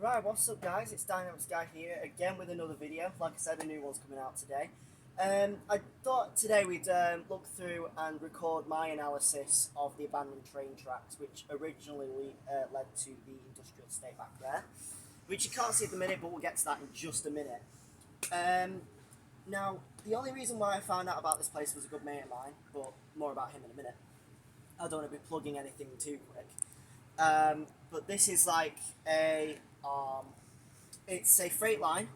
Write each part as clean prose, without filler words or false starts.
Right, what's up guys, it's Dynamics Guy here, again with another video. Like I said, a new one's coming out today. I thought today we'd look through and record my analysis of the abandoned train tracks, which originally led to the industrial estate back there, which you can't see at the minute, but we'll get to that in just a minute. Now, the only reason why I found out about this place was a good mate of mine, but more about him in a minute. I don't want to be plugging anything too quick. But this is like it's a freight line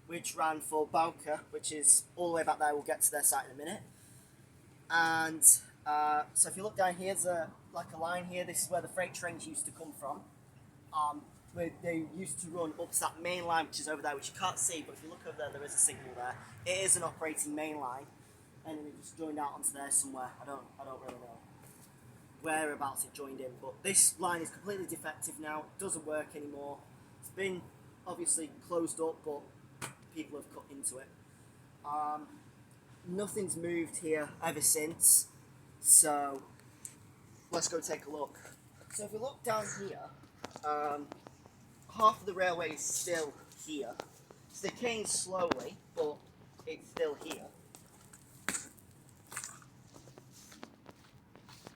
which ran for Bauka, which is all the way back there. We'll get to their site in a minute. And so if you look down here, there's a line here. This is where the freight trains used to come from. Where they used to run up to that main line, which is over there, which you can't see, but if you look over there, there is a signal there. It is an operating main line, and it just joined out onto there somewhere. I don't really know whereabouts it joined in, but this line is completely defective now. It doesn't work anymore. It's been obviously closed up, but people have cut into it. Nothing's moved here ever since, so let's go take a look. So if we look down here, half of the railway is still here. It's decaying slowly, but it's still here.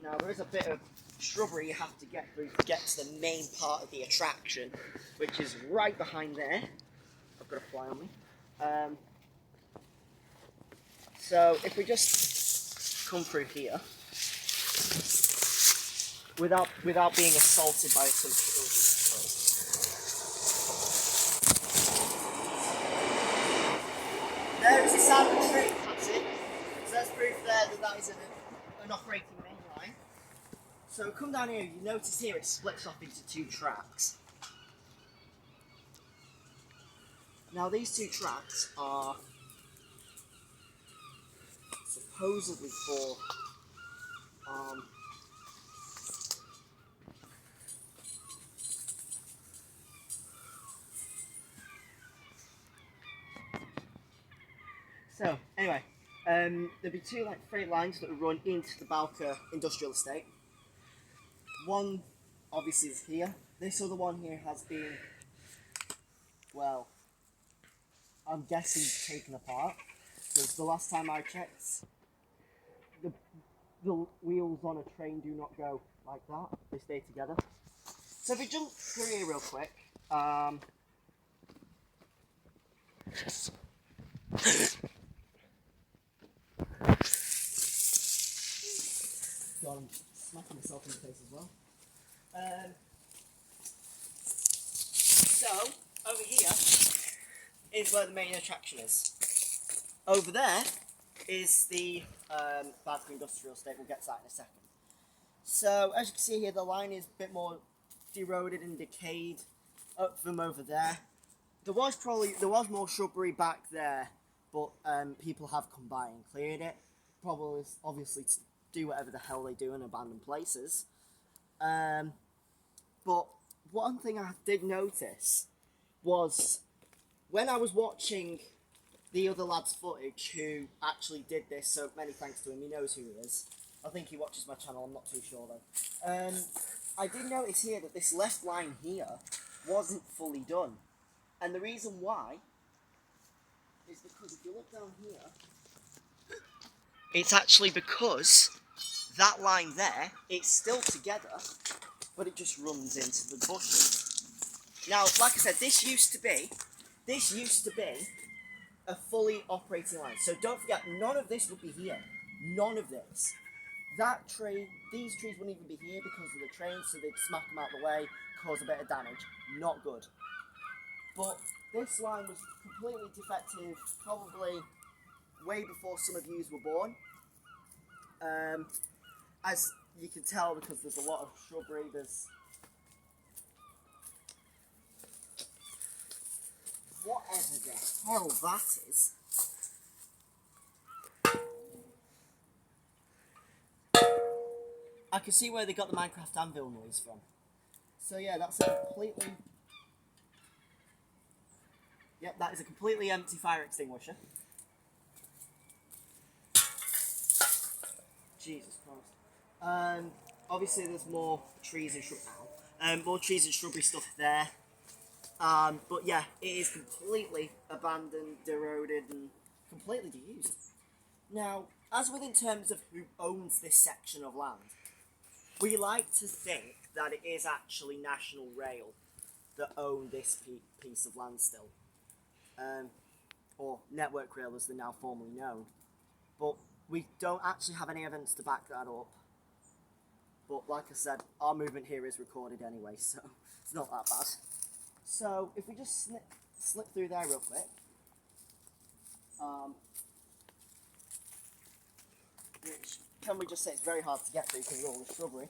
Now there is a bit of shrubbery you have to get through to get to the main part of the attraction, which is right behind there. I've got a fly on me. So if we just come through here, without being assaulted by some children. There is a sound train passing, so that's proof there that is an operating main line. So come down here, you notice here it splits off into two tracks. Now these two tracks are supposedly for so anyway, there'll be two freight lines that will run into the Bauka industrial estate. One obviously is here. This other one here has been, well, I'm guessing taken apart, because the last time I checked, the wheels on a train do not go like that, they stay together. So if we jump through here real quick, God, I'm smacking myself in the face as well. So, over here is where the main attraction is. Over there is the Bauka industrial estate. We'll get to that in a second. So, as you can see here, the line is a bit more eroded and decayed up from over there. There was more shrubbery back there, but people have come by and cleared it. Probably, obviously, to do whatever the hell they do in abandoned places. But one thing I did notice was when I was watching the other lad's footage who actually did this, so many thanks to him, he knows who he is. I think he watches my channel, I'm not too sure though. I did notice here that this left line here wasn't fully done. And the reason why is because if you look down here, it's actually because that line there, it's still together, but it just runs into the bushes. Now, like I said, this used to be a fully operating line. So don't forget, none of this would be here. None of this. That tree, these trees wouldn't even be here because of the train, so they'd smack them out of the way, cause a bit of damage. Not good. But this line was completely defective, probably way before some of yous were born. As you can tell, because there's a lot of shrubbery, there's whatever the hell that is. I can see where they got the Minecraft anvil noise from. So yeah, that's a completely... Yep, that is a completely empty fire extinguisher. Jesus Christ. Obviously there's more trees and shrubbery stuff there. But yeah, it is completely abandoned, eroded, and completely deused. Now, as with in terms of who owns this section of land, we like to think that it is actually National Rail that own this piece of land still. Or Network Rail as they're now formally known. But we don't actually have any evidence to back that up. But like I said, our movement here is recorded anyway, so it's not that bad. So if we just slip through there real quick. Which, can we just say it's very hard to get through because of all the shrubbery.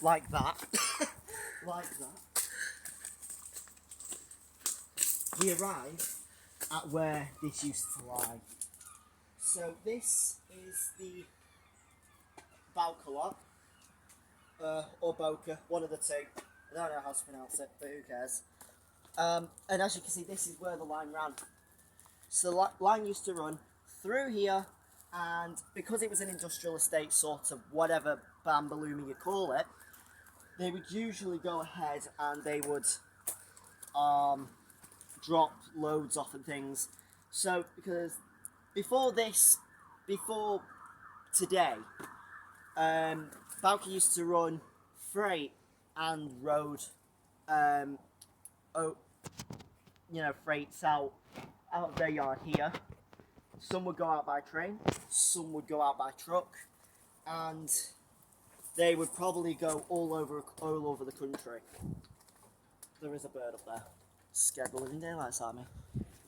Like that. Like that. We arrive at where this used to lie. So this is the Balcalot, or Boca, one of the two. I don't know how to pronounce it, but who cares. And as you can see, this is where the line ran. So the line used to run through here, and because it was an industrial estate, sort of whatever bambaloomy you call it, they would usually go ahead and they would drop loads off and things. So because before today, Balca used to run freight and road, freights out of their yard here. Some would go out by train, some would go out by truck, and they would probably go all over the country. There is a bird up there. Scared the living daylights at me.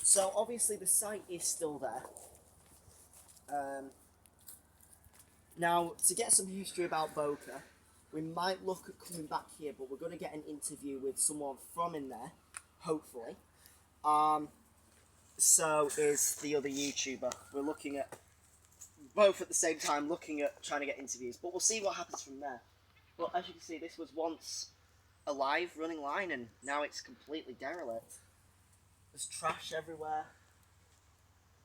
So obviously the site is still there. Now, to get some history about Boca, we might look at coming back here, but we're going to get an interview with someone from in there, hopefully. So is the other YouTuber. We're looking at both at the same time, looking at trying to get interviews, but we'll see what happens from there. But as you can see, this was once a live running line, and now it's completely derelict. There's trash everywhere.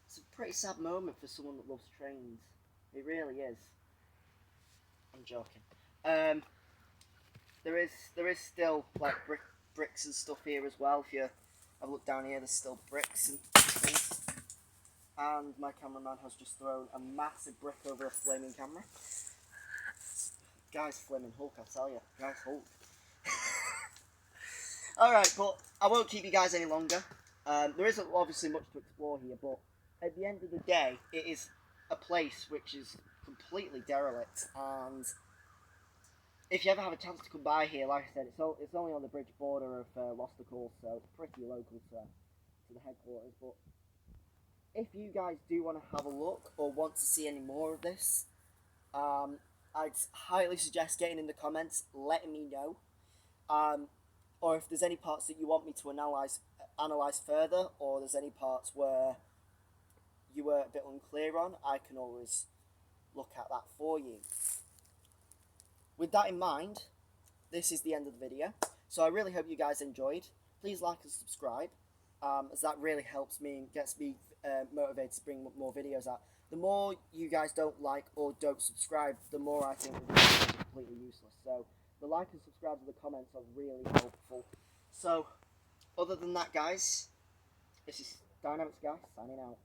It's a pretty sad moment for someone that loves trains. It really is. I'm joking. There is still like bricks and stuff here as well. If you have a look down here, there's still bricks and things. And my cameraman has just thrown a massive brick over a flaming camera. Guy's flaming Hulk, I tell you. Guy's Hulk. Alright, but I won't keep you guys any longer. There isn't obviously much to explore here, but at the end of the day, it is a place which is completely derelict, and if you ever have a chance to come by here, like I said, it's only on the bridge border of Lostacourse, so it's pretty local to the headquarters. But if you guys do want to have a look or want to see any more of this, I'd highly suggest getting in the comments, letting me know, or if there's any parts that you want me to analyse further, or there's any parts where you were a bit unclear on, I can always look at that for you. With that in mind, this is the end of the video. So I really hope you guys enjoyed. Please like and subscribe, as that really helps me and gets me motivated to bring more videos out. The more you guys don't like or don't subscribe, the more I think the video is completely useless. So the like and subscribe to the comments are really helpful. So other than that, guys, this is Dynamics Guy signing out.